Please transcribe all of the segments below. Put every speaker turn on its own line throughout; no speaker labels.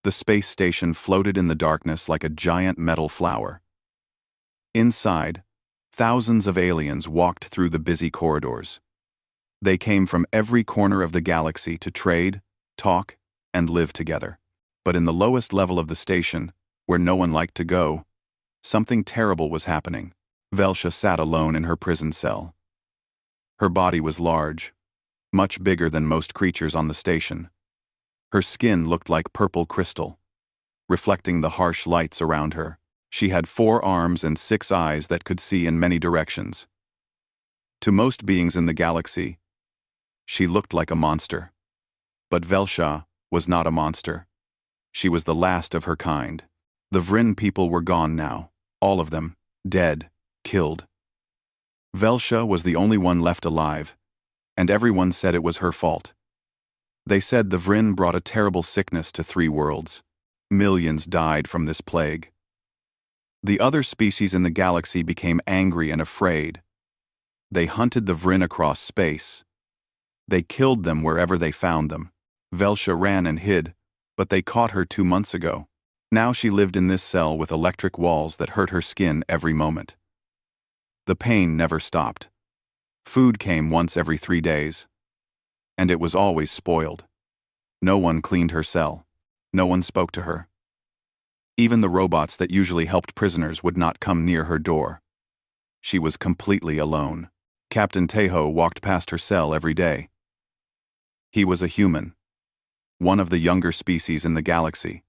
The space station floated in the darkness like a giant metal flower. Inside, thousands of aliens walked through the busy corridors. They came from every corner of the galaxy to trade, talk, and live together. But in the lowest level of the station, where no one liked to go, something terrible was happening. Velsha sat alone in her prison cell. Her body was large, much bigger than most creatures on the station. Her skin looked like purple crystal, reflecting the harsh lights around her. She had 4 arms and 6 eyes that could see in many directions. To most beings in the galaxy, she looked like a monster. But Velsha was not a monster. She was the last of her kind. The Vryn people were gone now, all of them, dead, killed. Velsha was the only one left alive, and everyone said it was her fault. They said the Vryn brought a terrible sickness to 3 worlds. Millions died from this plague. The other species in the galaxy became angry and afraid. They hunted the Vryn across space. They killed them wherever they found them. Velsha ran and hid, but they caught her 2 months ago. Now she lived in this cell with electric walls that hurt her skin every moment. The pain never stopped. Food came once every 3 days. And it was always spoiled. No one cleaned her cell. No one spoke to her. Even the robots that usually helped prisoners would not come near her door. She was completely alone. Captain Tejo walked past her cell every day. He was a human, one of the younger species in the galaxy.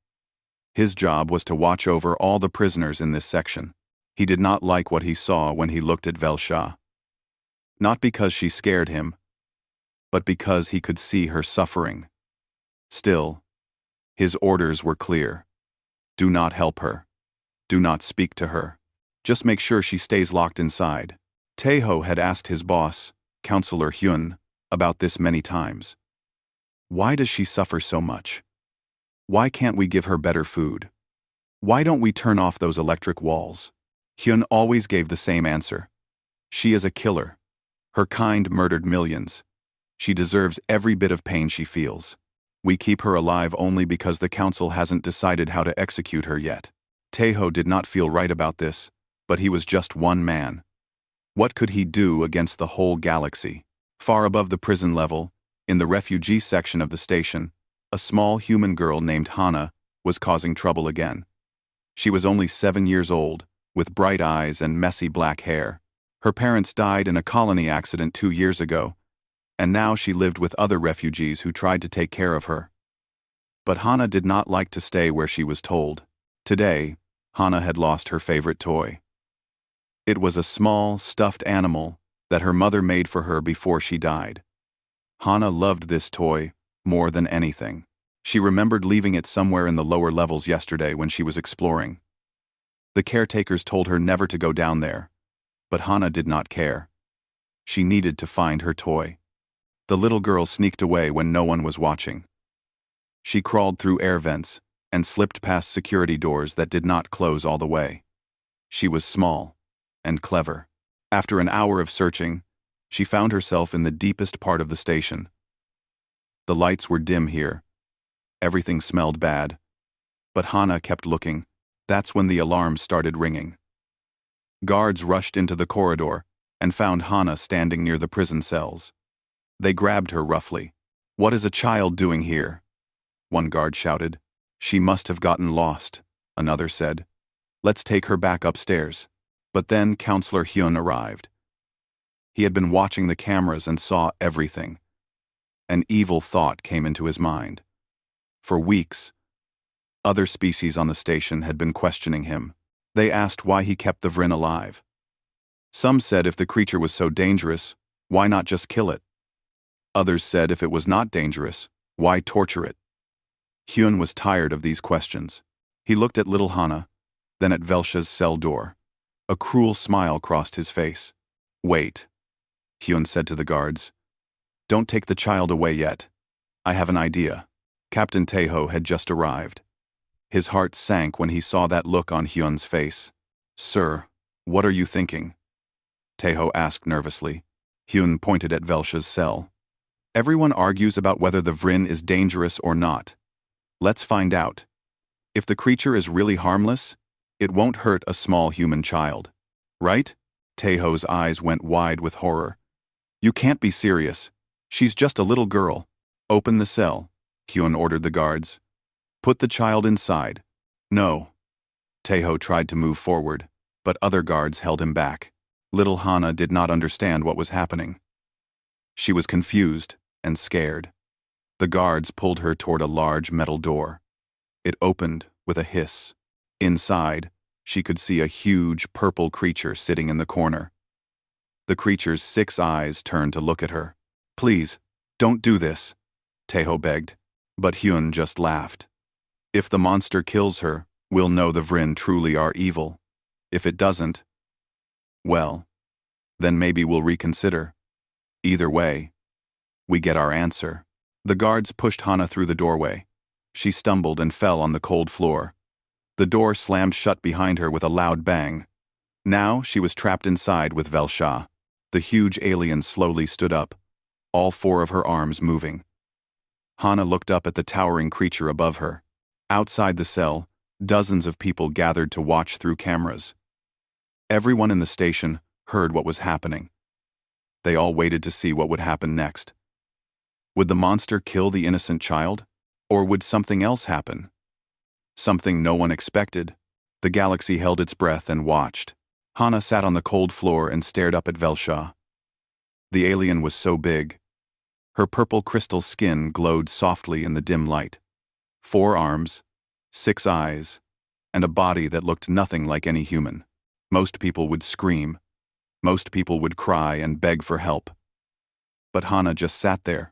His job was to watch over all the prisoners in this section. He did not like what he saw when he looked at Velsha. Not because she scared him, but because he could see her suffering. Still, his orders were clear. Do not help her. Do not speak to her. Just make sure she stays locked inside. Tejo had asked his boss, Counselor Hyun, about this many times. Why does she suffer so much? Why can't we give her better food? Why don't we turn off those electric walls? Hyun always gave the same answer. She is a killer. Her kind murdered millions. She deserves every bit of pain she feels. We keep her alive only because the council hasn't decided how to execute her yet. Tejo did not feel right about this, but he was just one man. What could he do against the whole galaxy? Far above the prison level, in the refugee section of the station, a small human girl named Hana was causing trouble again. She was only 7 years old, with bright eyes and messy black hair. Her parents died in a colony accident 2 years ago, and now she lived with other refugees who tried to take care of her. But Hana did not like to stay where she was told. Today, Hana had lost her favorite toy. It was a small, stuffed animal that her mother made for her before she died. Hana loved this toy more than anything. She remembered leaving it somewhere in the lower levels yesterday when she was exploring. The caretakers told her never to go down there, but Hana did not care. She needed to find her toy. The little girl sneaked away when no one was watching. She crawled through air vents and slipped past security doors that did not close all the way. She was small and clever. After an hour of searching, she found herself in the deepest part of the station. The lights were dim here. Everything smelled bad. But Hana kept looking. That's when the alarms started ringing. Guards rushed into the corridor and found Hana standing near the prison cells. They grabbed her roughly. "What is a child doing here?" one guard shouted. "She must have gotten lost," another said. "Let's take her back upstairs." But then Counselor Hyun arrived. He had been watching the cameras and saw everything. An evil thought came into his mind. For weeks, other species on the station had been questioning him. They asked why he kept the Vryn alive. Some said if the creature was so dangerous, why not just kill it? Others said if it was not dangerous, why torture it? Hyun was tired of these questions. He looked at little Hana, then at Velsha's cell door. A cruel smile crossed his face. "Wait," Hyun said to the guards. "Don't take the child away yet. I have an idea." Captain Tejo had just arrived. His heart sank when he saw that look on Hyun's face. "Sir, what are you thinking?" Tejo asked nervously. Hyun pointed at Velsha's cell. "Everyone argues about whether the Vryn is dangerous or not. Let's find out." If the creature is really harmless, it won't hurt a small human child. Right? Taeho's eyes went wide with horror. You can't be serious. She's just a little girl. Open the cell, Hyun ordered the guards. Put the child inside. No. Taeho tried to move forward, but other guards held him back. Little Hana did not understand what was happening. She was confused and scared. The guards pulled her toward a large metal door. It opened with a hiss. Inside, she could see a huge purple creature sitting in the corner. The creature's 6 eyes turned to look at her. Please, don't do this, Taeho begged, but Hyun just laughed. If the monster kills her, we'll know the Vrin truly are evil. If it doesn't, well, then maybe we'll reconsider. Either way, we get our answer. The guards pushed Hana through the doorway. She stumbled and fell on the cold floor. The door slammed shut behind her with a loud bang. Now she was trapped inside with Velsha. The huge alien slowly stood up, all 4 of her arms moving. Hana looked up at the towering creature above her. Outside the cell, dozens of people gathered to watch through cameras. Everyone in the station heard what was happening. They all waited to see what would happen next. Would the monster kill the innocent child? Or would something else happen? Something no one expected. The galaxy held its breath and watched. Hana sat on the cold floor and stared up at Velsha. The alien was so big. Her purple crystal skin glowed softly in the dim light. 4 arms, 6 eyes, and a body that looked nothing like any human. Most people would scream. Most people would cry and beg for help. But Hana just sat there,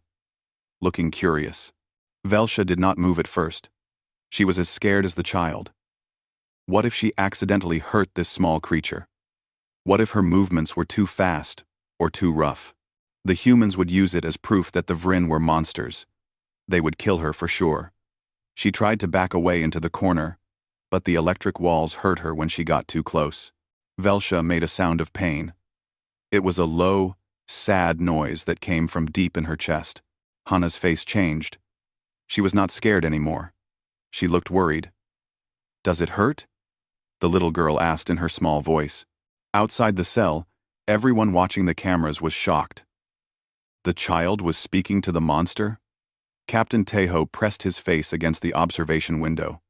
looking curious. Velsha did not move at first. She was as scared as the child. What if she accidentally hurt this small creature? What if her movements were too fast or too rough? The humans would use it as proof that the Vrin were monsters. They would kill her for sure. She tried to back away into the corner, but the electric walls hurt her when she got too close. Velsha made a sound of pain. It was a low, sad noise that came from deep in her chest. Hana's face changed. She was not scared anymore. She looked worried. Does it hurt? The little girl asked in her small voice. Outside the cell, everyone watching the cameras was shocked. The child was speaking to the monster? Captain Taeho pressed his face against the observation window.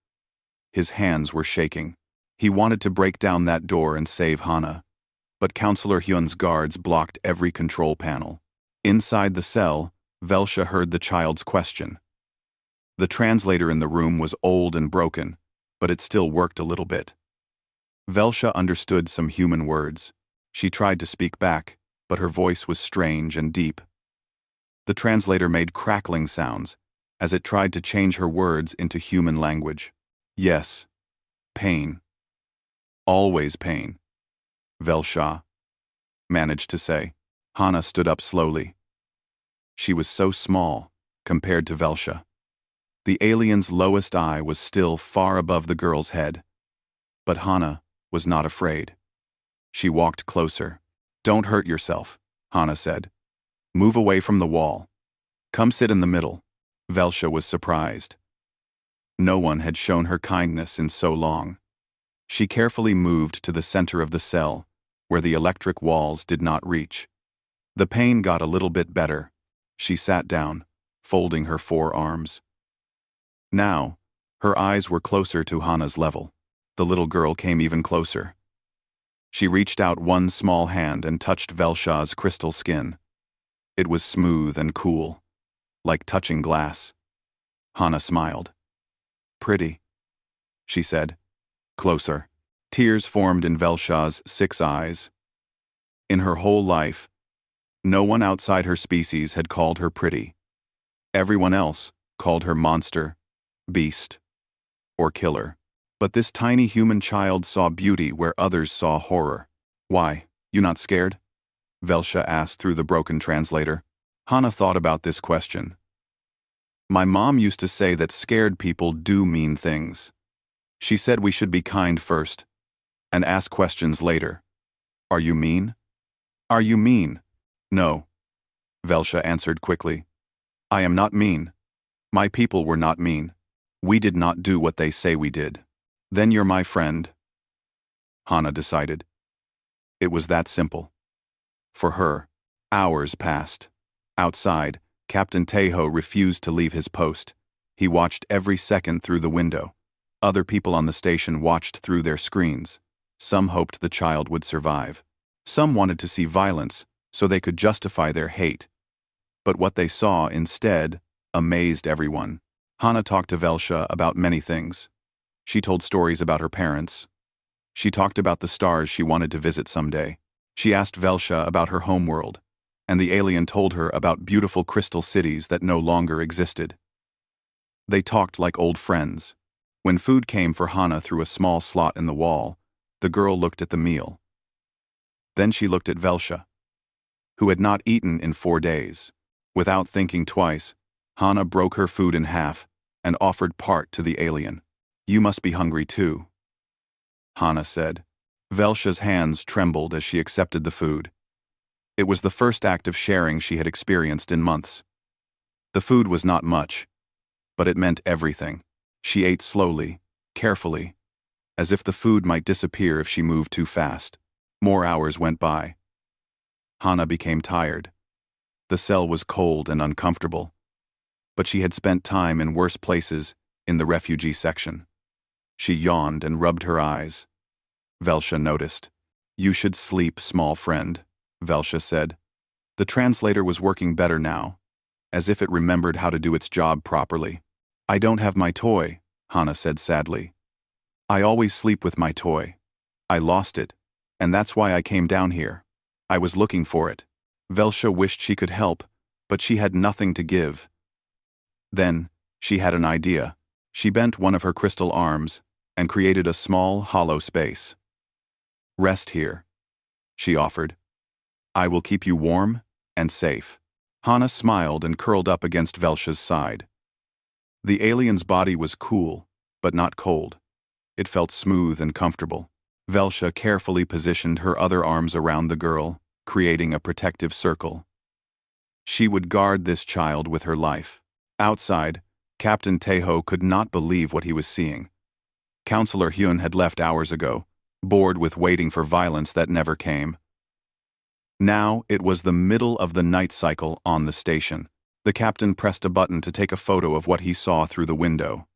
His hands were shaking. He wanted to break down that door and save Hana. But Counselor Hyun's guards blocked every control panel. Inside the cell, Velsha heard the child's question. The translator in the room was old and broken, but it still worked a little bit. Velsha understood some human words. She tried to speak back, but her voice was strange and deep. The translator made crackling sounds as it tried to change her words into human language. Yes, pain. Always pain, Velsha managed to say. Hana stood up slowly. She was so small compared to Velsha. The alien's lowest eye was still far above the girl's head. But Hana was not afraid. She walked closer. Don't hurt yourself, Hana said. Move away from the wall. Come sit in the middle. Velsha was surprised. No one had shown her kindness in so long. She carefully moved to the center of the cell, where the electric walls did not reach. The pain got a little bit better. She sat down, folding her 4 arms. Now, her eyes were closer to Hana's level. The little girl came even closer. She reached out one small hand and touched Velsha's crystal skin. It was smooth and cool, like touching glass. Hana smiled. Pretty, she said. Closer. Tears formed in Velsha's 6 eyes. In her whole life, no one outside her species had called her pretty. Everyone else called her monster, beast, or killer. But this tiny human child saw beauty where others saw horror. Why, you not scared? Velsha asked through the broken translator. Hana thought about this question. My mom used to say that scared people do mean things. She said we should be kind first, and ask questions later. Are you mean? Are you mean? No, Velsha answered quickly. I am not mean. My people were not mean. We did not do what they say we did. Then you're my friend, Hana decided. It was that simple. For her, hours passed. Outside, Captain Tejo refused to leave his post. He watched every second through the window. Other people on the station watched through their screens. Some hoped the child would survive. Some wanted to see violence, so they could justify their hate. But what they saw instead amazed everyone. Hana talked to Velsha about many things. She told stories about her parents. She talked about the stars she wanted to visit someday. She asked Velsha about her homeworld, and the alien told her about beautiful crystal cities that no longer existed. They talked like old friends. When food came for Hana through a small slot in the wall, the girl looked at the meal. Then she looked at Velsha, who had not eaten in 4 days. Without thinking twice, Hana broke her food in half and offered part to the alien. "You must be hungry too," Hana said. Velsha's hands trembled as she accepted the food. It was the first act of sharing she had experienced in months. The food was not much, but it meant everything. She ate slowly, carefully, as if the food might disappear if she moved too fast. More hours went by. Hana became tired. The cell was cold and uncomfortable, but she had spent time in worse places in the refugee section. She yawned and rubbed her eyes. Velsha noticed. "You should sleep, small friend," Velsha said. The translator was working better now, as if it remembered how to do its job properly. "I don't have my toy," Hana said sadly. "I always sleep with my toy. I lost it, and that's why I came down here. I was looking for it." Velsha wished she could help, but she had nothing to give. Then, she had an idea. She bent one of her crystal arms and created a small, hollow space. "Rest here," she offered. "I will keep you warm and safe." Hana smiled and curled up against Velsha's side. The alien's body was cool, but not cold. It felt smooth and comfortable. Velsha carefully positioned her other arms around the girl, creating a protective circle. She would guard this child with her life. Outside, Captain Tejo could not believe what he was seeing. Counselor Hyun had left hours ago, bored with waiting for violence that never came. Now it was the middle of the night cycle on the station. The captain pressed a button to take a photo of what he saw through the window.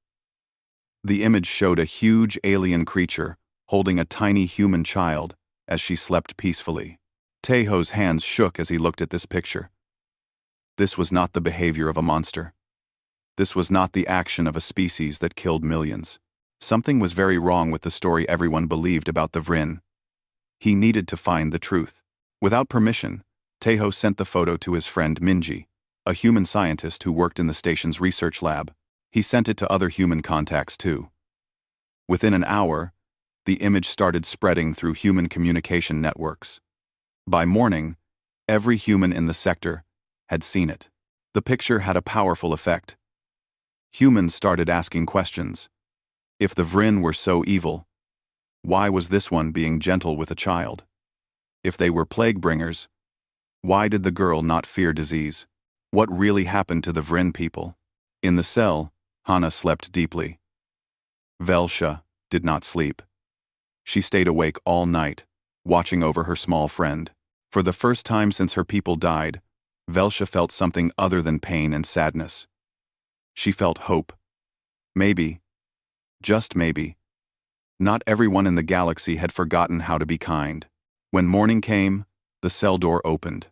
The image showed a huge alien creature holding a tiny human child as she slept peacefully. Tejo's hands shook as he looked at this picture. This was not the behavior of a monster. This was not the action of a species that killed millions. Something was very wrong with the story everyone believed about the Vrin. He needed to find the truth. Without permission, Tejo sent the photo to his friend Minji, a human scientist who worked in the station's research lab. He sent it to other human contacts too. Within an hour, the image started spreading through human communication networks. By morning, every human in the sector had seen it. The picture had a powerful effect. Humans started asking questions. If the Vrin were so evil, why was this one being gentle with a child? If they were plague bringers, why did the girl not fear disease? What really happened to the Vrin people? In the cell, Hana slept deeply. Velsha did not sleep. She stayed awake all night, watching over her small friend. For the first time since her people died, Velsha felt something other than pain and sadness. She felt hope. Maybe, just maybe, not everyone in the galaxy had forgotten how to be kind. When morning came, the cell door opened.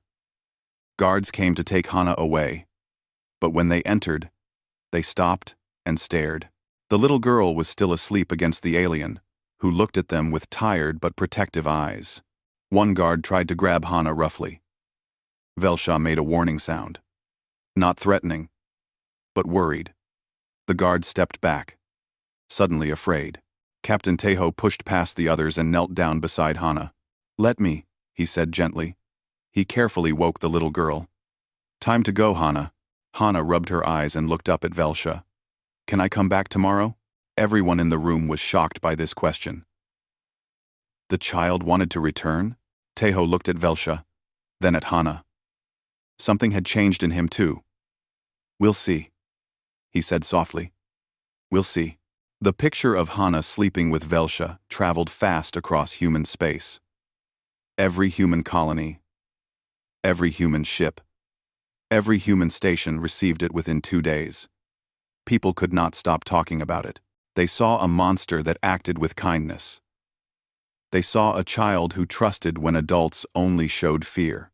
Guards came to take Hana away. But when they entered, they stopped and stared. The little girl was still asleep against the alien, who looked at them with tired but protective eyes. One guard tried to grab Hana roughly. Velsha made a warning sound. Not threatening, but worried. The guard stepped back, suddenly afraid. Captain Tejo pushed past the others and knelt down beside Hana. "Let me," he said gently. He carefully woke the little girl. "Time to go, Hana." Hana rubbed her eyes and looked up at Velsha. "Can I come back tomorrow?" Everyone in the room was shocked by this question. The child wanted to return? Tejo looked at Velsha, then at Hana. Something had changed in him too. "We'll see," he said softly. We'll see. The picture of Hana sleeping with Velsha traveled fast across human space. Every human colony, every human ship, every human station received it within 2 days. People could not stop talking about it. They saw a monster that acted with kindness. They saw a child who trusted when adults only showed fear.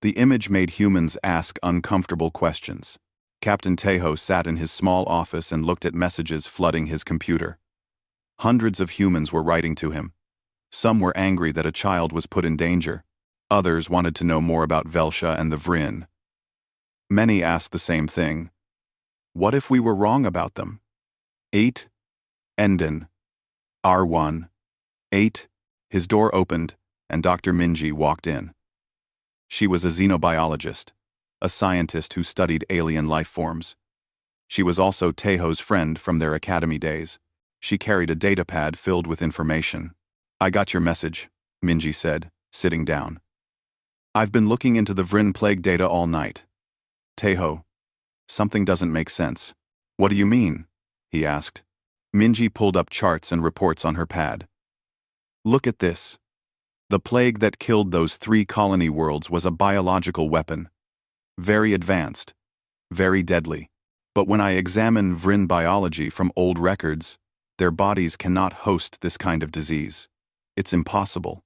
The image made humans ask uncomfortable questions. Captain Tejo sat in his small office and looked at messages flooding his computer. Hundreds of humans were writing to him. Some were angry that a child was put in danger. Others wanted to know more about Velsha and the Vryn. Many asked the same thing. What if we were wrong about them? 8. Endon. R1. 8. His door opened, and Dr. Minji walked in. She was a xenobiologist, a scientist who studied alien life forms. She was also Tejo's friend from their academy days. She carried a datapad filled with information. I got your message, Minji said, sitting down. I've been looking into the Vryn plague data all night. Tejo, something doesn't make sense. What do you mean? He asked. Minji pulled up charts and reports on her pad. Look at this. The plague that killed those 3 colony worlds was a biological weapon. Very advanced. Very deadly. But when I examine Vryn biology from old records, their bodies cannot host this kind of disease. It's impossible.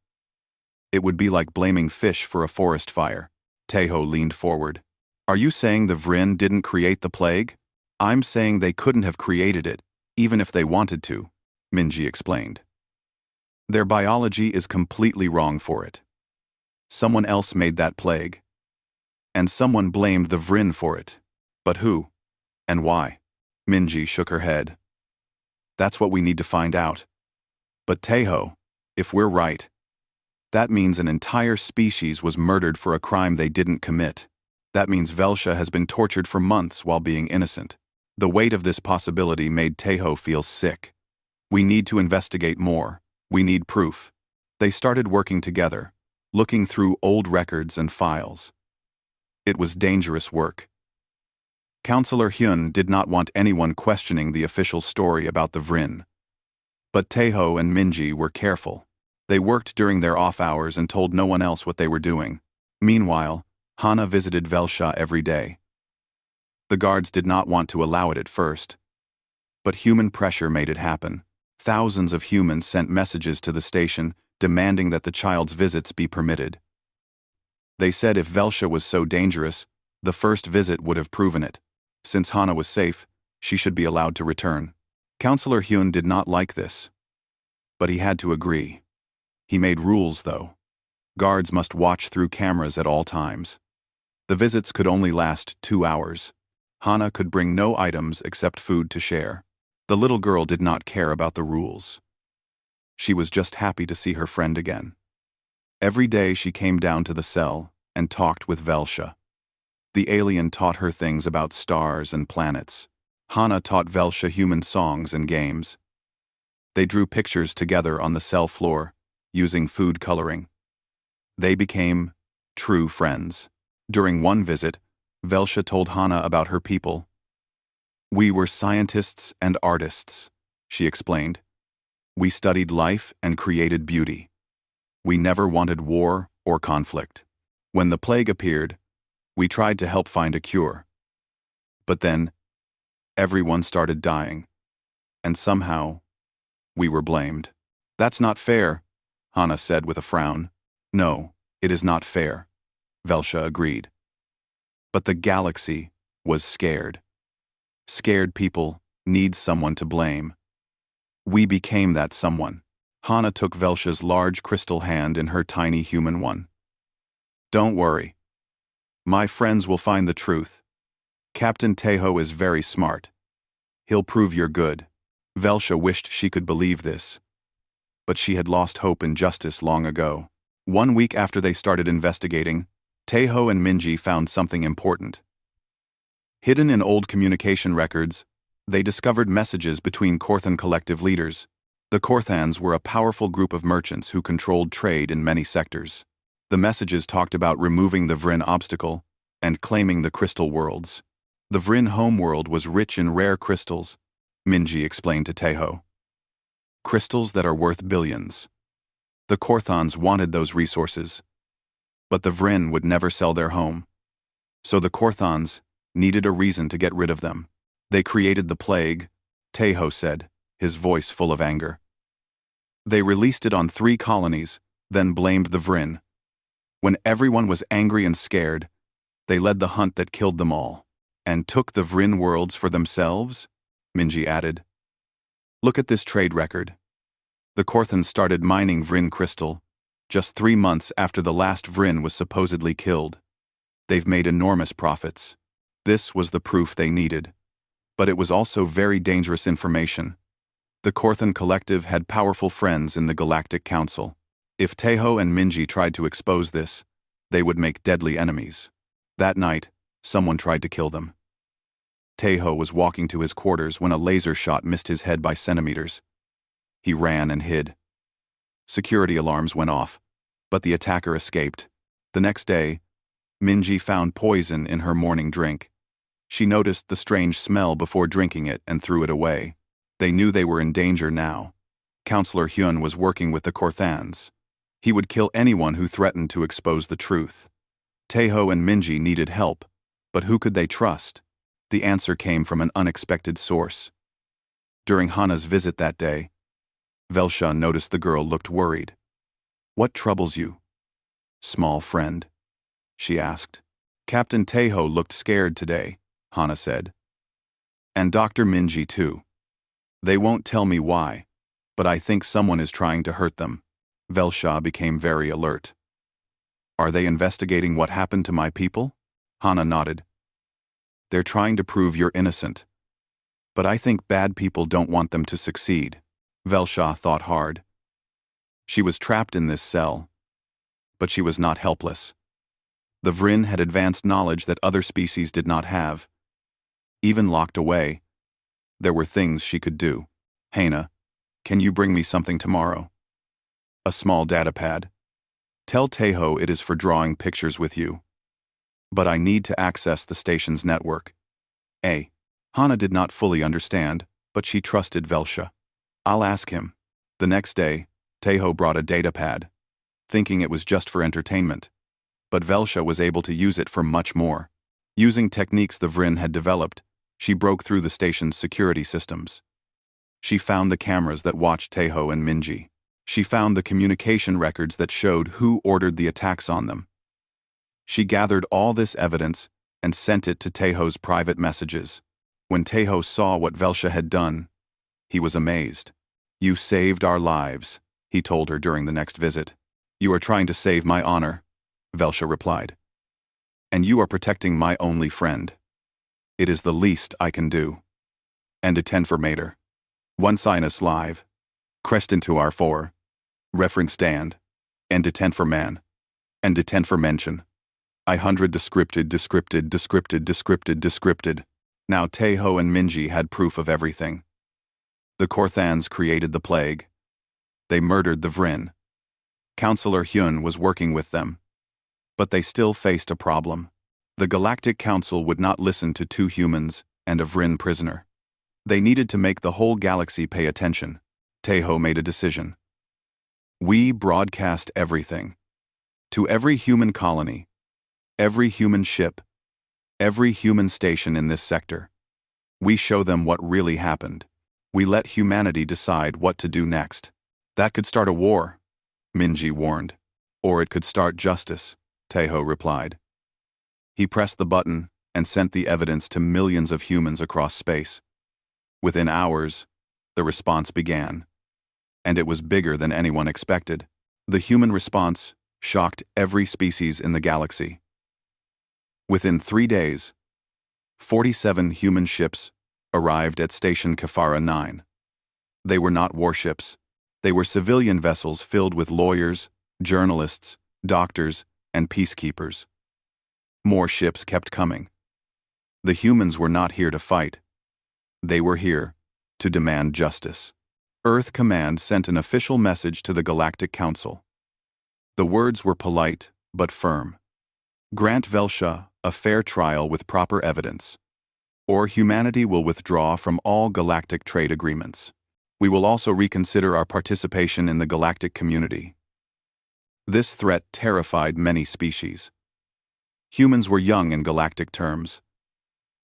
It would be like blaming fish for a forest fire. Tejo leaned forward. Are you saying the Vryn didn't create the plague? I'm saying they couldn't have created it, even if they wanted to, Minji explained. Their biology is completely wrong for it. Someone else made that plague. And someone blamed the Vryn for it. But who? And why? Minji shook her head. That's what we need to find out. But Tejo, if we're right, that means an entire species was murdered for a crime they didn't commit. That means Velsha has been tortured for months while being innocent. The weight of this possibility made Tejo feel sick. We need to investigate more. We need proof. They started working together, looking through old records and files. It was dangerous work. Counselor Hyun did not want anyone questioning the official story about the Vryn. But Tejo and Minji were careful. They worked during their off hours and told no one else what they were doing. Meanwhile, Hana visited Velsha every day. The guards did not want to allow it at first. But human pressure made it happen. Thousands of humans sent messages to the station demanding that the child's visits be permitted. They said if Velsha was so dangerous, the first visit would have proven it. Since Hana was safe, she should be allowed to return. Counselor Hyun did not like this. But he had to agree. He made rules, though. Guards must watch through cameras at all times. The visits could only last 2 hours. Hana could bring no items except food to share. The little girl did not care about the rules. She was just happy to see her friend again. Every day she came down to the cell and talked with Velsha. The alien taught her things about stars and planets. Hana taught Velsha human songs and games. They drew pictures together on the cell floor, using food coloring. They became true friends. During one visit, Velsha told Hana about her people. We were scientists and artists, she explained. We studied life and created beauty. We never wanted war or conflict. When the plague appeared, we tried to help find a cure. But then, everyone started dying. And somehow, we were blamed. That's not fair, Hana said with a frown. No, it is not fair, Velsha agreed. But the galaxy was scared. Scared people need someone to blame. We became that someone. Hana took Velsha's large crystal hand in her tiny human one. Don't worry. My friends will find the truth. Captain Tejo is very smart. He'll prove you're good. Velsha wished she could believe this. But she had lost hope in justice long ago. 1 week after they started investigating, Tejo and Minji found something important. Hidden in old communication records, they discovered messages between Korthan collective leaders. The Korthans were a powerful group of merchants who controlled trade in many sectors. The messages talked about removing the Vryn obstacle and claiming the crystal worlds. The Vryn homeworld was rich in rare crystals, Minji explained to Teho. Crystals that are worth billions. The Korthons wanted those resources, but the Vryn would never sell their home. So the Korthons needed a reason to get rid of them. They created the plague, Teho said, his voice full of anger. They released it on 3 colonies, then blamed the Vryn. When everyone was angry and scared, they led the hunt that killed them all. And took the Vryn worlds for themselves? Minji added. Look at this trade record. The Korthons started mining Vryn crystal just 3 months after the last Vryn was supposedly killed. They've made enormous profits. This was the proof they needed. But it was also very dangerous information. The Korthon Collective had powerful friends in the Galactic Council. If Teho and Minji tried to expose this, they would make deadly enemies. That night, someone tried to kill them. Teho was walking to his quarters when a laser shot missed his head by centimeters. He ran and hid. Security alarms went off, but the attacker escaped. The next day, Minji found poison in her morning drink. She noticed the strange smell before drinking it and threw it away. They knew they were in danger now. Counselor Hyun was working with the Korthans. He would kill anyone who threatened to expose the truth. Teho and Minji needed help, but who could they trust? The answer came from an unexpected source. During Hana's visit that day, Velsha noticed the girl looked worried. What troubles you, small friend? She asked. Captain Teho looked scared today, Hana said. And Dr. Minji too. They won't tell me why, but I think someone is trying to hurt them. Velsha became very alert. Are they investigating what happened to my people? Hana nodded. They're trying to prove you're innocent. But I think bad people don't want them to succeed. Velsha thought hard. She was trapped in this cell, but she was not helpless. The Vryn had advanced knowledge that other species did not have. Even locked away, there were things she could do. Hana, can you bring me something tomorrow? A small datapad. Tell Teho it is for drawing pictures with you. But I need to access the station's network. Hana did not fully understand, but she trusted Velsha. I'll ask him. The next day, Teho brought a datapad, thinking it was just for entertainment. But Velsha was able to use it for much more. Using techniques the Vryn had developed, she broke through the station's security systems. She found the cameras that watched Teho and Minji. She found the communication records that showed who ordered the attacks on them. She gathered all this evidence and sent it to Teho's private messages. When Teho saw what Velsha had done, he was amazed. You saved our lives, he told her during the next visit. You are trying to save my honor, Velsha replied. And you are protecting my only friend. It is the least I can do. And a 10 for Mater. 1 Sinus Live. Crest into R4. Reference stand. And a 10 for Man. And a 10 for Mention. I 100 descripted. Now Teho and Minji had proof of everything. The Korthans created the plague. They murdered the Vryn. Counselor Hyun was working with them. But they still faced a problem. The Galactic Council would not listen to 2 humans and a Vryn prisoner. They needed to make the whole galaxy pay attention. Teho made a decision. We broadcast everything. To every human colony, every human ship, every human station in this sector. We show them what really happened. We let humanity decide what to do next. That could start a war, Minji warned. Or it could start justice, Teho replied. He pressed the button and sent the evidence to millions of humans across space. Within hours, the response began. And it was bigger than anyone expected. The human response shocked every species in the galaxy. Within 3 days, 47 human ships arrived at Station Kafara 9. They were not warships. They were civilian vessels filled with lawyers, journalists, doctors, and peacekeepers. More ships kept coming. The humans were not here to fight. They were here to demand justice. Earth Command sent an official message to the Galactic Council. The words were polite but firm. Grant Velsha a fair trial with proper evidence. or humanity will withdraw from all galactic trade agreements. We will also reconsider our participation in the galactic community. This threat terrified many species. Humans were young in galactic terms,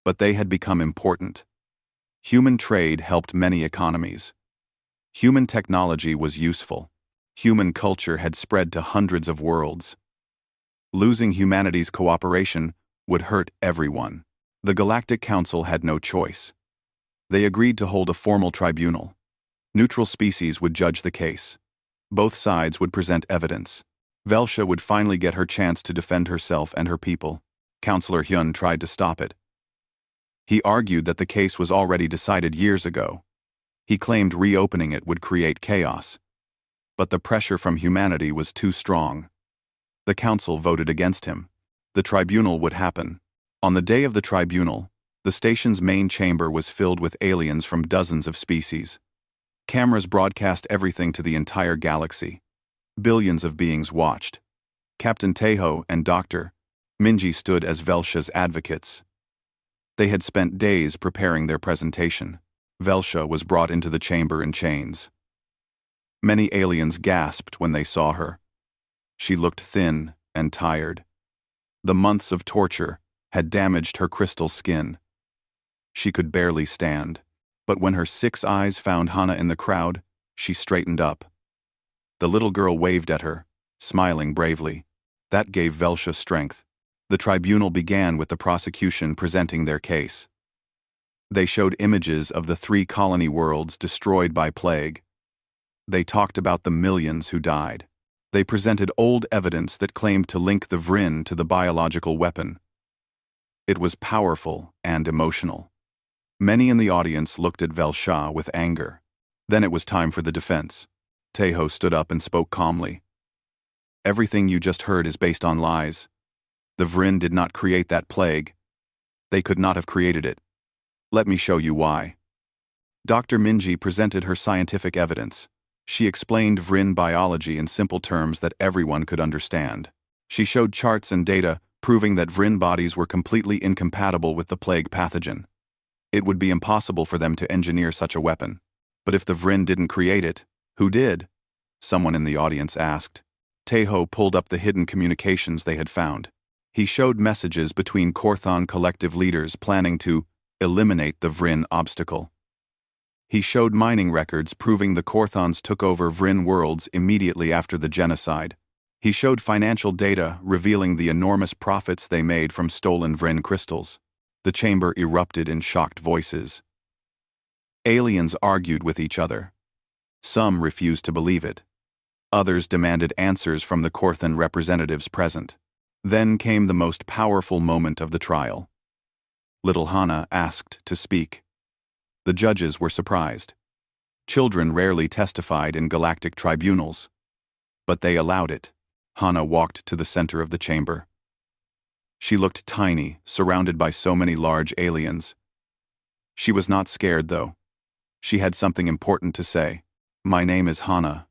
but they had become important. Human trade helped many economies. Human technology was useful. Human culture had spread to hundreds of worlds. Losing humanity's cooperation would hurt everyone. The Galactic Council had no choice. They agreed to hold a formal tribunal. Neutral species would judge the case. Both sides would present evidence. Velsha would finally get her chance to defend herself and her people. Counselor Hyun tried to stop it. He argued that the case was already decided years ago. He claimed reopening it would create chaos. But the pressure from humanity was too strong. The council voted against him. The tribunal would happen. On the day of the tribunal, the station's main chamber was filled with aliens from dozens of species. Cameras broadcast everything to the entire galaxy. Billions of beings watched. Captain Taeho and Dr. Minji stood as Velsha's advocates. They had spent days preparing their presentation. Velsha was brought into the chamber in chains. Many aliens gasped when they saw her. She looked thin and tired. The months of torture had damaged her crystal skin. She could barely stand, but when her 6 eyes found Hana in the crowd, she straightened up. The little girl waved at her, smiling bravely. That gave Velsha strength. The tribunal began with the prosecution presenting their case. They showed images of the 3 colony worlds destroyed by plague. They talked about the millions who died. They presented old evidence that claimed to link the Vrin to the biological weapon. It was powerful and emotional. Many in the audience looked at Velsha with anger. Then it was time for the defense. Taeho stood up and spoke calmly. Everything you just heard is based on lies. The Vrin did not create that plague. They could not have created it. Let me show you why. Dr. Minji presented her scientific evidence. She explained Vrin biology in simple terms that everyone could understand. She showed charts and data proving that Vrin bodies were completely incompatible with the plague pathogen. It would be impossible for them to engineer such a weapon. But if the Vrin didn't create it, who did? Someone in the audience asked. Taeho pulled up the hidden communications they had found. He showed messages between Korthon collective leaders planning to eliminate the Vrin obstacle. He showed mining records proving the Korthons took over Vrin worlds immediately after the genocide. He showed financial data revealing the enormous profits they made from stolen Vrin crystals. The chamber erupted in shocked voices. Aliens argued with each other. Some refused to believe it. Others demanded answers from the Korthon representatives present. Then came the most powerful moment of the trial. Little Hana asked to speak. The judges were surprised. Children rarely testified in galactic tribunals. But they allowed it. Hana walked to the center of the chamber. She looked tiny, surrounded by so many large aliens. She was not scared, though. She had something important to say. "My name is Hana,"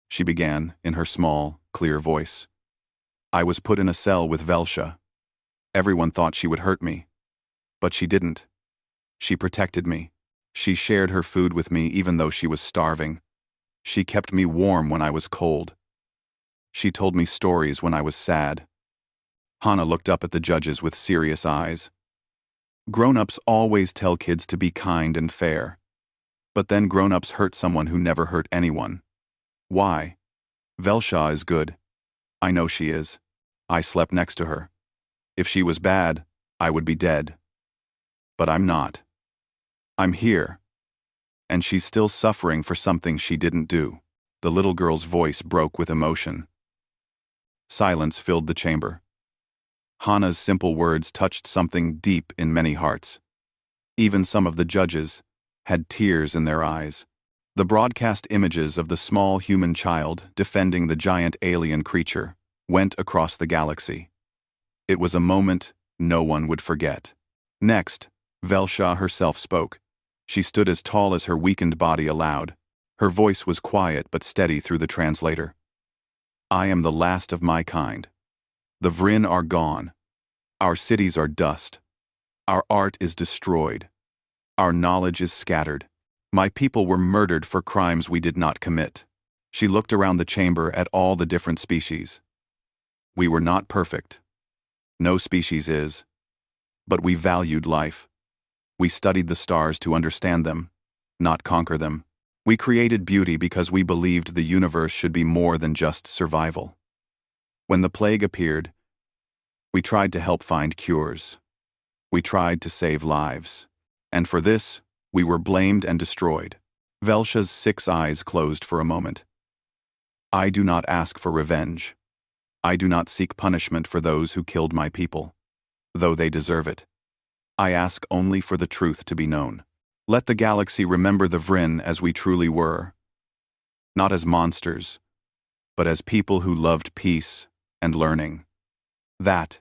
she began in her small, clear voice. "I was put in a cell with Velsha. Everyone thought she would hurt me. But she didn't. She protected me. She shared her food with me even though she was starving. She kept me warm when I was cold. She told me stories when I was sad." Hana looked up at the judges with serious eyes. Grown-ups always tell kids to be kind and fair. But then grown-ups hurt someone who never hurt anyone. Why? Velsha is good. I know she is. I slept next to her. If she was bad, I would be dead. But I'm not. I'm here. And she's still suffering for something she didn't do. The little girl's voice broke with emotion. Silence filled the chamber. Hana's simple words touched something deep in many hearts. Even some of the judges had tears in their eyes. The broadcast images of the small human child defending the giant alien creature went across the galaxy. It was a moment no one would forget. Next, Velsha herself spoke. She stood as tall as her weakened body allowed. Her voice was quiet but steady through the translator. "I am the last of my kind. The Vrin are gone. Our cities are dust. Our art is destroyed. Our knowledge is scattered. My people were murdered for crimes we did not commit. She looked around the chamber at all the different species. We were not perfect. No species is. But we valued life. We studied the stars to understand them, not conquer them. We created beauty because we believed the universe should be more than just survival. When the plague appeared, we tried to help find cures. We tried to save lives. And for this, we were blamed and destroyed. Velsha's 6 eyes closed for a moment. I do not ask for revenge. I do not seek punishment for those who killed my people, though they deserve it. I ask only for the truth to be known. Let the galaxy remember the Vryn as we truly were. Not as monsters, but as people who loved peace and learning. That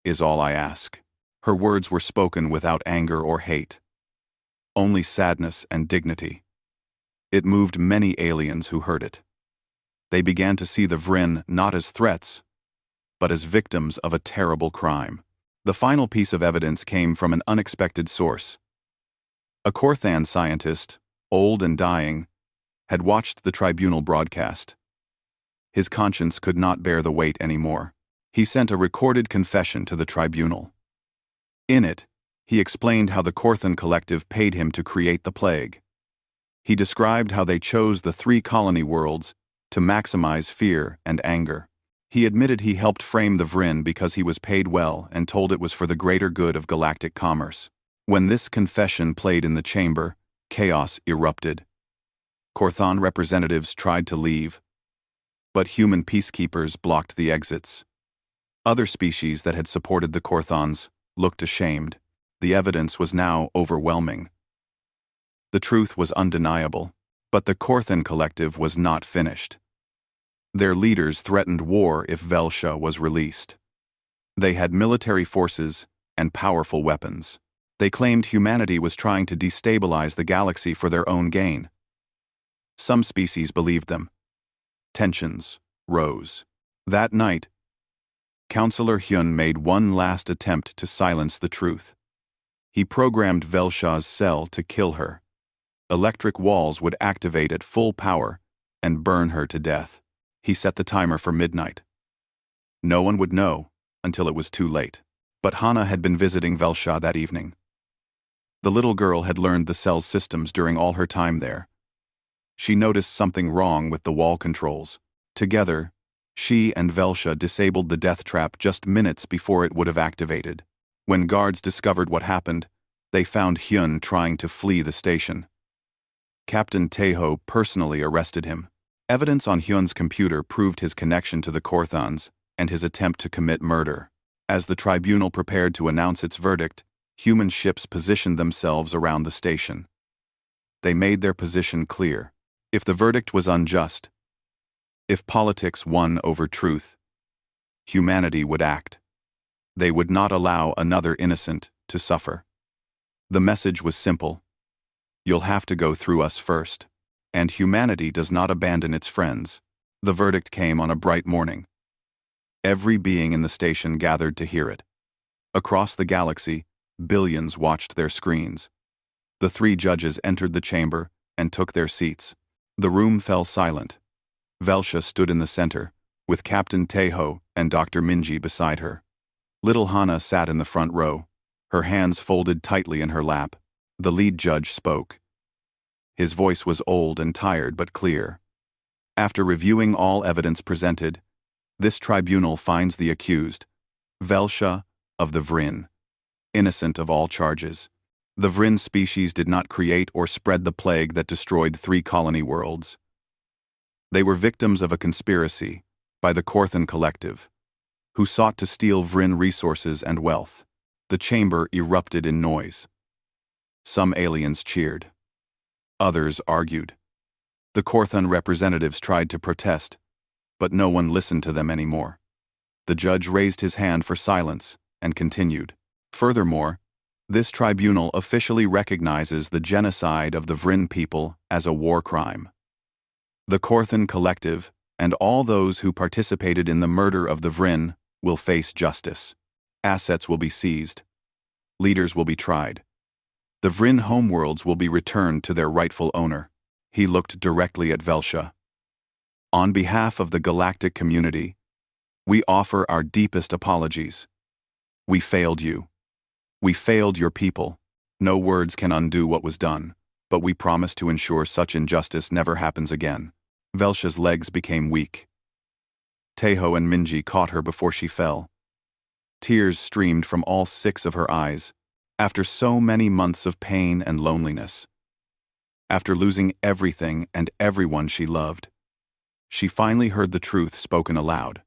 is all I ask. Her words were spoken without anger or hate. Only sadness and dignity. It moved many aliens who heard it. They began to see the Vryn not as threats, but as victims of a terrible crime. The final piece of evidence came from an unexpected source. A Korthan scientist, old and dying, had watched the tribunal broadcast. His conscience could not bear the weight anymore. He sent a recorded confession to the tribunal. In it, he explained how the Korthan collective paid him to create the plague. He described how they chose the 3 colony worlds to maximize fear and anger. He admitted he helped frame the Vryn because he was paid well and told it was for the greater good of galactic commerce. When this confession played in the chamber, chaos erupted. Korthan representatives tried to leave, but human peacekeepers blocked the exits. Other species that had supported the Korthans looked ashamed. The evidence was now overwhelming. The truth was undeniable, but the Korthan collective was not finished. Their leaders threatened war if Velsha was released. They had military forces and powerful weapons. They claimed humanity was trying to destabilize the galaxy for their own gain. Some species believed them. Tensions rose. That night, Counselor Hyun made one last attempt to silence the truth. He programmed Velsha's cell to kill her. Electric walls would activate at full power and burn her to death. He set the timer for midnight. No one would know until it was too late. But Hana had been visiting Velsha that evening. The little girl had learned the cell's systems during all her time there. She noticed something wrong with the wall controls. Together, she and Velsha disabled the death trap just minutes before it would have activated. When guards discovered what happened, they found Hyun trying to flee the station. Captain Taeho personally arrested him. Evidence on Hyun's computer proved his connection to the Korthans and his attempt to commit murder. As the tribunal prepared to announce its verdict, human ships positioned themselves around the station. They made their position clear. If the verdict was unjust, if politics won over truth, humanity would act. They would not allow another innocent to suffer. The message was simple. You'll have to go through us first. And humanity does not abandon its friends. The verdict came on a bright morning. Every being in the station gathered to hear it. Across the galaxy, billions watched their screens. The 3 judges entered the chamber and took their seats. The room fell silent. Velsha stood in the center, with Captain Taeho and Dr. Minji beside her. Little Hana sat in the front row, her hands folded tightly in her lap. The lead judge spoke. His voice was old and tired but clear. After reviewing all evidence presented, this tribunal finds the accused, Velsha of the Vryn, innocent of all charges. The Vryn species did not create or spread the plague that destroyed 3 colony worlds. They were victims of a conspiracy by the Korthan collective, who sought to steal Vryn resources and wealth. The chamber erupted in noise. Some aliens cheered. Others argued. The Korthan representatives tried to protest, but no one listened to them anymore. The judge raised his hand for silence and continued. Furthermore, this tribunal officially recognizes the genocide of the Vryn people as a war crime. The Korthan collective and all those who participated in the murder of the Vryn will face justice. Assets will be seized. Leaders will be tried. The Vryn homeworlds will be returned to their rightful owner. He looked directly at Velsha. On behalf of the galactic community, we offer our deepest apologies. We failed you. We failed your people. No words can undo what was done, but we promise to ensure such injustice never happens again. Velsha's legs became weak. Teho and Minji caught her before she fell. Tears streamed from all 6 of her eyes, after so many months of pain and loneliness. After losing everything and everyone she loved, she finally heard the truth spoken aloud.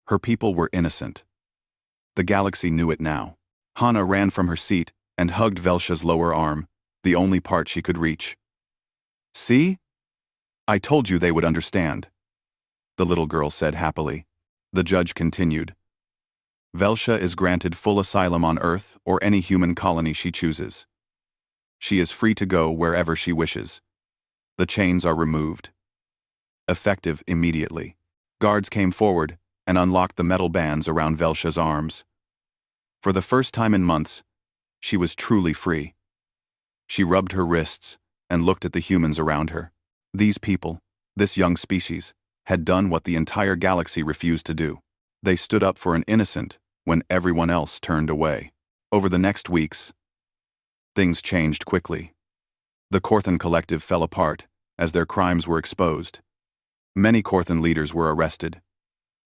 Her people were innocent. The galaxy knew it now. Hana ran from her seat and hugged Velsha's lower arm, the only part she could reach. "See? I told you they would understand," the little girl said happily. The judge continued. "Velsha is granted full asylum on Earth or any human colony she chooses. She is free to go wherever she wishes. The chains are removed." Effective immediately. Guards came forward and unlocked the metal bands around Velsha's arms. For the first time in months, she was truly free. She rubbed her wrists and looked at the humans around her. These people, this young species, had done what the entire galaxy refused to do. They stood up for an innocent when everyone else turned away. Over the next weeks, things changed quickly. The Korthan collective fell apart as their crimes were exposed. Many Korthan leaders were arrested.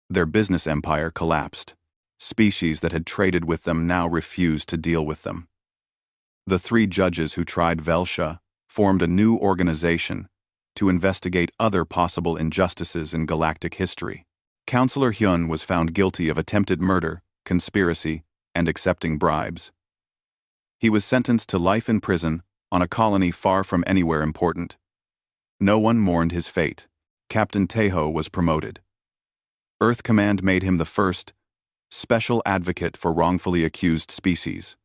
Their business empire collapsed. Species that had traded with them now refused to deal with them. The 3 judges who tried Velsha formed a new organization to investigate other possible injustices in galactic history. Counselor Hyun was found guilty of attempted murder, conspiracy, and accepting bribes. He was sentenced to life in prison on a colony far from anywhere important. No one mourned his fate. Captain Teho was promoted. Earth Command made him the first special advocate for wrongfully accused species.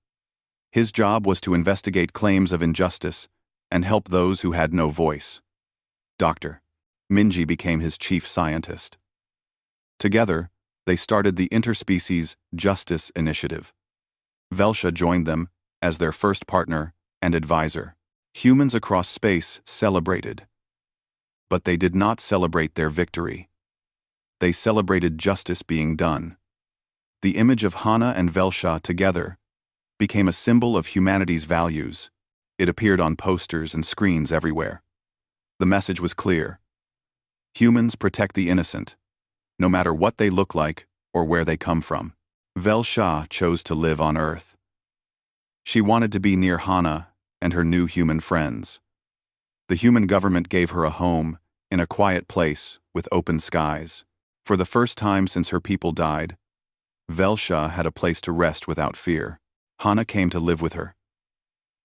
His job was to investigate claims of injustice and help those who had no voice. Dr. Minji became his chief scientist. Together, they started the Interspecies Justice Initiative. Velsha joined them as their first partner and advisor. Humans across space celebrated. But they did not celebrate their victory. They celebrated justice being done. The image of Hana and Velsha together became a symbol of humanity's values. It appeared on posters and screens everywhere. The message was clear. Humans protect the innocent, no matter what they look like or where they come from. Velsha chose to live on Earth. She wanted to be near Hana and her new human friends. The human government gave her a home in a quiet place with open skies. For the first time since her people died, Velsha had a place to rest without fear. Hana came to live with her.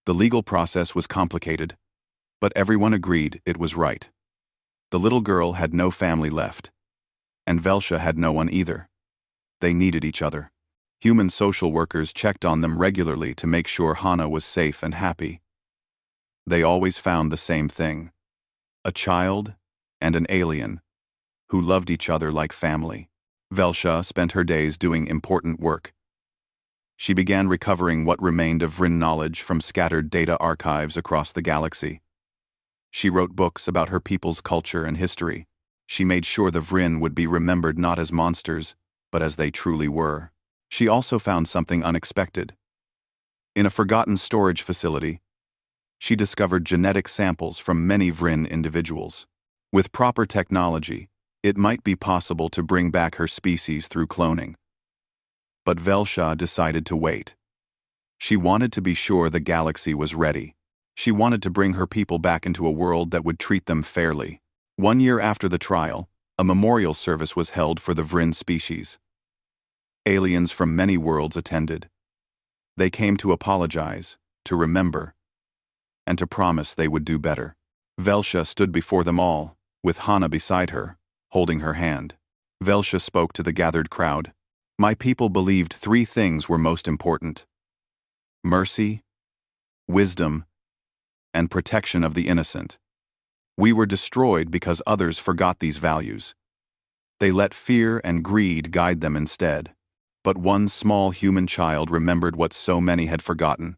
The legal process was complicated, but everyone agreed it was right. The little girl had no family left, and Velsha had no one either. They needed each other. Human social workers checked on them regularly to make sure Hana was safe and happy. They always found the same thing: a child and an alien who loved each other like family. Velsha spent her days doing important work. She began recovering what remained of Vryn knowledge from scattered data archives across the galaxy. She wrote books about her people's culture and history. She made sure the Vryn would be remembered not as monsters, but as they truly were. She also found something unexpected. In a forgotten storage facility, she discovered genetic samples from many Vryn individuals. With proper technology, it might be possible to bring back her species through cloning. But Velsha decided to wait. She wanted to be sure the galaxy was ready. She wanted to bring her people back into a world that would treat them fairly. 1 year after the trial, a memorial service was held for the Vryn species. Aliens from many worlds attended. They came to apologize, to remember, and to promise they would do better. Velsha stood before them all, with Hana beside her, holding her hand. Velsha spoke to the gathered crowd. "My people believed 3 things were most important: mercy, wisdom, and protection of the innocent. We were destroyed because others forgot these values. They let fear and greed guide them instead. But one small human child remembered what so many had forgotten.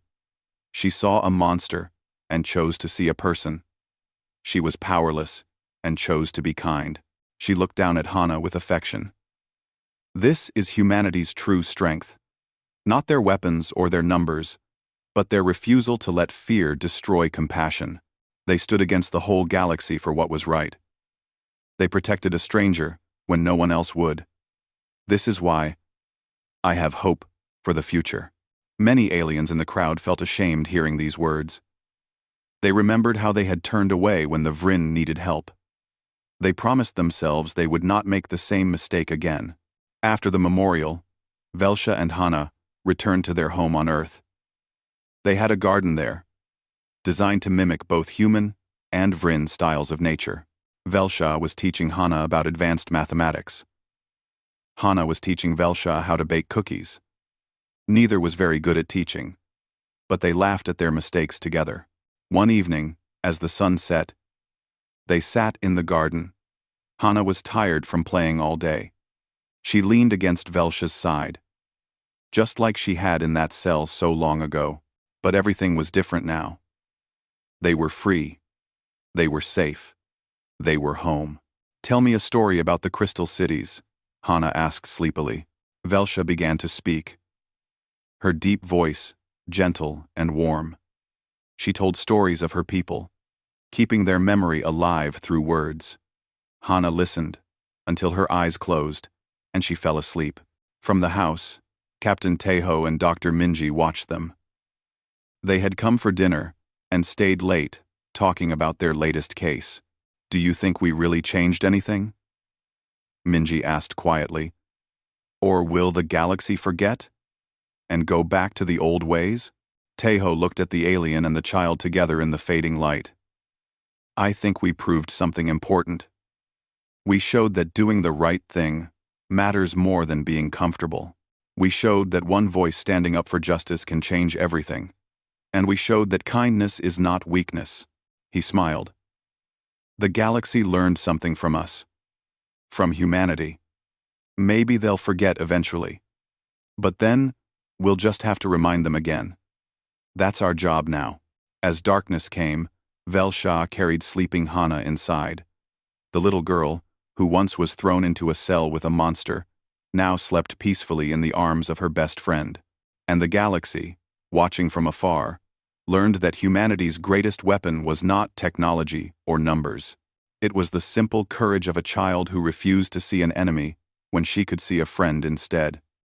She saw a monster and chose to see a person. She was powerless and chose to be kind. She looked down at Hana with affection. This is humanity's true strength. Not their weapons or their numbers, but their refusal to let fear destroy compassion. They stood against the whole galaxy for what was right. They protected a stranger when no one else would. This is why I have hope for the future. Many aliens in the crowd felt ashamed hearing these words. They remembered how they had turned away when the Vryn needed help. They promised themselves they would not make the same mistake again. After the memorial, Velsha and Hana returned to their home on Earth. They had a garden there, designed to mimic both human and Vryn styles of nature. Velsha was teaching Hana about advanced mathematics. Hana was teaching Velsha how to bake cookies. Neither was very good at teaching, but they laughed at their mistakes together. One evening, as the sun set, they sat in the garden. Hana was tired from playing all day. She leaned against Velsha's side, just like she had in that cell so long ago, but everything was different now. They were free. They were safe. They were home. "Tell me a story about the crystal cities," Hana asked sleepily. Velsha began to speak. Her deep voice, gentle and warm. She told stories of her people, keeping their memory alive through words. Hana listened until her eyes closed, and she fell asleep. From the house, Captain Tejo and Dr. Minji watched them. They had come for dinner and stayed late, talking about their latest case. "Do you think we really changed anything?" Minji asked quietly. "Or will the galaxy forget and go back to the old ways?" Tejo looked at the alien and the child together in the fading light. "I think we proved something important. We showed that doing the right thing matters more than being comfortable. We showed that one voice standing up for justice can change everything. And we showed that kindness is not weakness." He smiled. "The galaxy learned something from us. From humanity. Maybe they'll forget eventually. But then, we'll just have to remind them again. That's our job now." As darkness came, Velsha carried sleeping Hana inside. The little girl, who once was thrown into a cell with a monster, now slept peacefully in the arms of her best friend. And the galaxy, watching from afar, learned that humanity's greatest weapon was not technology or numbers. It was the simple courage of a child who refused to see an enemy when she could see a friend instead.